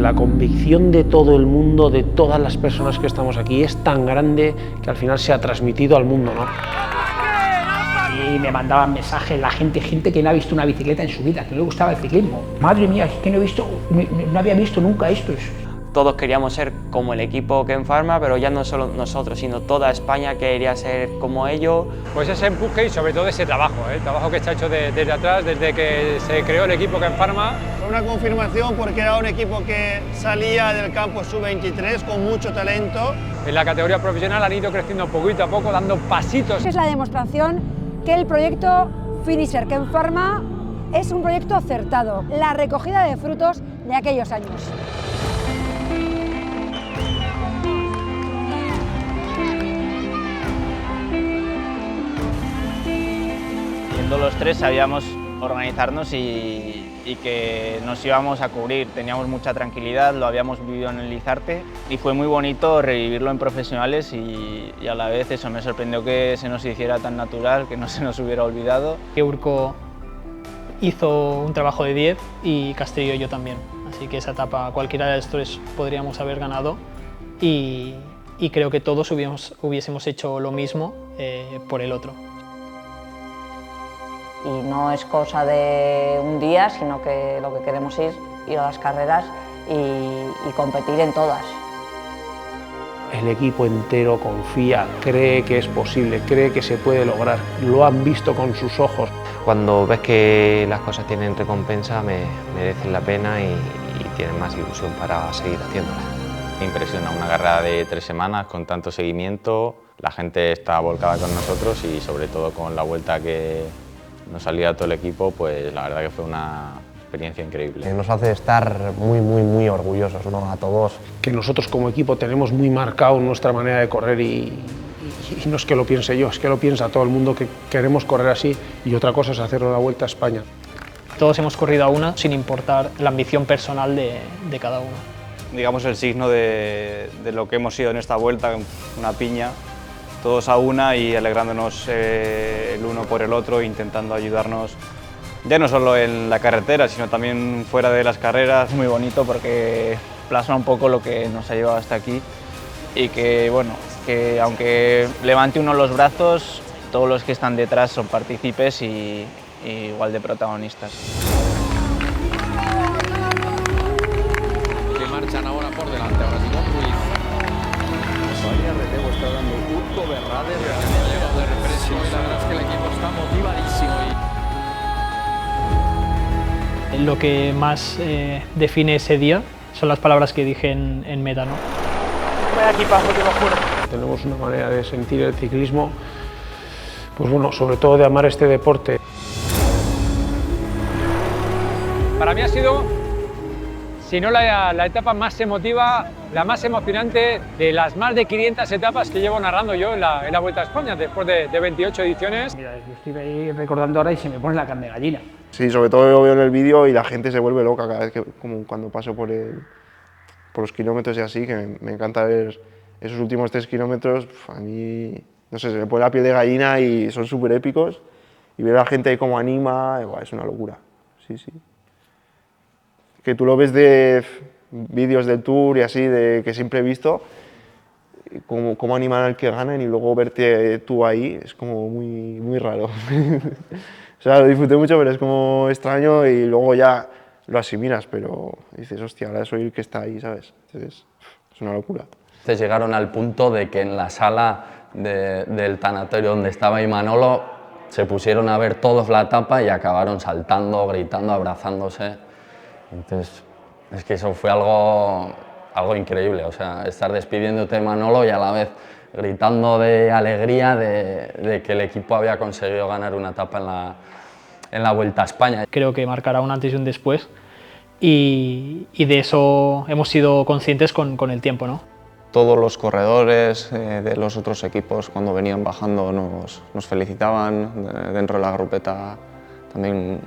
la convicción de todo el mundo, de todas las personas que estamos aquí, es tan grande que al final se ha transmitido al mundo, ¿no? Y me mandaban mensajes la gente que no ha visto una bicicleta en su vida, que no le gustaba el ciclismo. Madre mía, es que no había visto nunca esto. Todos queríamos ser como el equipo Ken Pharma, pero ya no solo nosotros, sino toda España quería ser como ellos. Pues ese empuje y sobre todo ese trabajo, el trabajo que está hecho desde atrás, desde que se creó el equipo Ken Pharma. Fue una confirmación porque era un equipo que salía del campo sub-23 con mucho talento. En la categoría profesional han ido creciendo poquito a poco, dando pasitos. Es la demostración que el proyecto Finisher Ken Pharma es un proyecto acertado, la recogida de frutos de aquellos años. Siendo los tres sabíamos organizarnos y que nos íbamos a cubrir, teníamos mucha tranquilidad, lo habíamos vivido en el Lizarte y fue muy bonito revivirlo en profesionales y a la vez eso me sorprendió que se nos hiciera tan natural, que no se nos hubiera olvidado. Urco hizo un trabajo de 10 y Castelló y yo también, así que esa etapa cualquiera de los tres podríamos haber ganado y creo que todos hubiésemos hecho lo mismo por el otro. Y no es cosa de un día, sino que lo que queremos es ir a las carreras y competir en todas. El equipo entero confía, cree que es posible, cree que se puede lograr, lo han visto con sus ojos. Cuando ves que las cosas tienen recompensa, merecen la pena y tienen más ilusión para seguir haciéndolas. Me impresiona una carrera de 3 semanas con tanto seguimiento, la gente está volcada con nosotros y sobre todo con la vuelta que nos salía todo el equipo, pues la verdad que fue una experiencia increíble. Nos hace estar muy orgullosos, ¿no? A todos. Que nosotros como equipo tenemos muy marcado nuestra manera de correr y no es que lo piense yo, es que lo piensa todo el mundo, que queremos correr así y otra cosa es hacerlo la Vuelta a España. Todos hemos corrido a una sin importar la ambición personal de cada uno. Digamos el signo de lo que hemos sido en esta vuelta, una piña, todos a una y alegrándonos el uno por el otro, intentando ayudarnos, ya no solo en la carretera, sino también fuera de las carreras. Es muy bonito porque plasma un poco lo que nos ha llevado hasta aquí y que, bueno, que aunque levante uno los brazos, todos los que están detrás son partícipes y igual de protagonistas. Que marchan ahora por delante, ahora Simón Ruiz. Vaya relevo está dando Urco Berrade. De represión y la verdad es que el equipo está motivadísimo. Lo que más define ese día son las palabras que dije en meta, ¿no? Vaya equipazo, te lo juro. Tenemos una manera de sentir el ciclismo, pues bueno, sobre todo de amar este deporte. Para mí ha sido, si no la etapa más emotiva, la más emocionante de las más de 500 etapas que llevo narrando yo en la Vuelta a España, después de 28 ediciones. Mira, yo estoy ahí recordando ahora y se me pone la carne de gallina. Sí, sobre todo lo veo en el vídeo y la gente se vuelve loca cada vez que, como cuando paso por los kilómetros y así, que me encanta ver esos últimos 3 kilómetros. A mí, no sé, se me pone la piel de gallina y son súper épicos. Y ver a la gente ahí como anima, es una locura. Sí, sí. Que tú lo ves de vídeos del Tour y así, que siempre he visto, cómo animan al que ganan y luego verte tú ahí, es como muy raro. O sea, lo disfruté mucho, pero es como extraño y luego ya lo asimilas, pero dices, hostia, ahora soy el que está ahí, ¿sabes? Entonces, es una locura. Entonces llegaron al punto de que en la sala del tanatorio donde estaba Imanolo se pusieron a ver todos la etapa y acabaron saltando, gritando, abrazándose. Entonces, es que eso fue algo increíble, o sea, estar despidiéndote de Manolo y a la vez gritando de alegría de que el equipo había conseguido ganar una etapa en la Vuelta a España. Creo que marcará un antes y un después y de eso hemos sido conscientes con el tiempo, ¿no? Todos los corredores de los otros equipos cuando venían bajando nos felicitaban, dentro de la grupeta también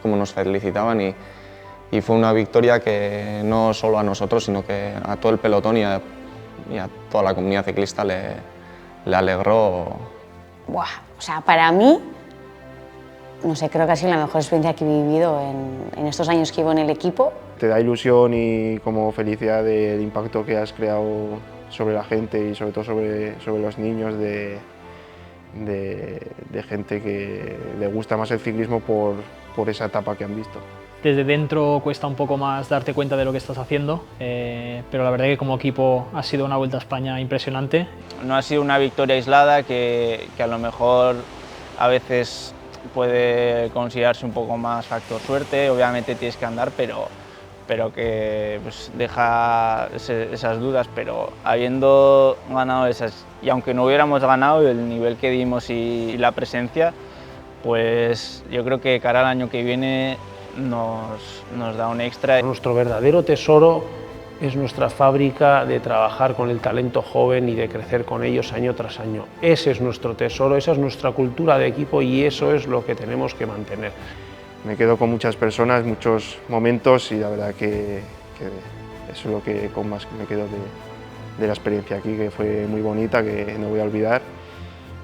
como nos felicitaban y fue una victoria que no solo a nosotros sino que a todo el pelotón y a toda la comunidad ciclista le alegró. Buah, o sea, para mí No sé, creo que ha sido la mejor experiencia que he vivido en estos años que llevo en el equipo. Te da ilusión y como felicidad del impacto que has creado sobre la gente y sobre todo sobre los niños, de gente que le gusta más el ciclismo por esa etapa que han visto. Desde dentro cuesta un poco más darte cuenta de lo que estás haciendo, pero la verdad que como equipo ha sido una Vuelta a España impresionante. No ha sido una victoria aislada que a lo mejor a veces puede considerarse un poco más factor suerte, obviamente tienes que andar, pero que pues, deja esas dudas, pero habiendo ganado esas, y aunque no hubiéramos ganado, el nivel que dimos y la presencia, pues yo creo que cara al año que viene nos da un extra. Nuestro verdadero tesoro es nuestra fábrica de trabajar con el talento joven y de crecer con ellos año tras año. Ese es nuestro tesoro, esa es nuestra cultura de equipo y eso es lo que tenemos que mantener. Me quedo con muchas personas, muchos momentos y la verdad que eso es lo que con más me quedo de la experiencia aquí, que fue muy bonita, que no voy a olvidar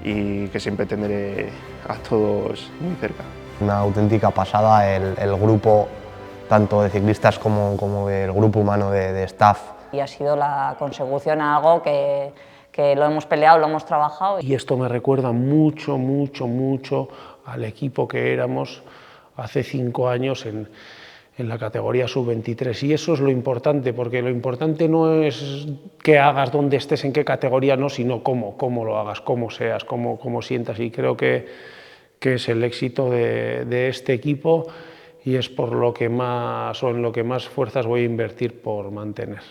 y que siempre tendré a todos muy cerca. Una auténtica pasada el grupo, tanto de ciclistas como del grupo humano de staff. Y ha sido la consecución a algo que lo hemos peleado, lo hemos trabajado. Y esto me recuerda mucho, mucho, mucho al equipo que éramos hace 5 años en la categoría sub-23. Y eso es lo importante, porque lo importante no es qué hagas, dónde estés, en qué categoría, no, sino cómo lo hagas, cómo seas, cómo sientas. Y creo que es el éxito de este equipo y es por lo que más, o en lo que más fuerzas voy a invertir por mantener.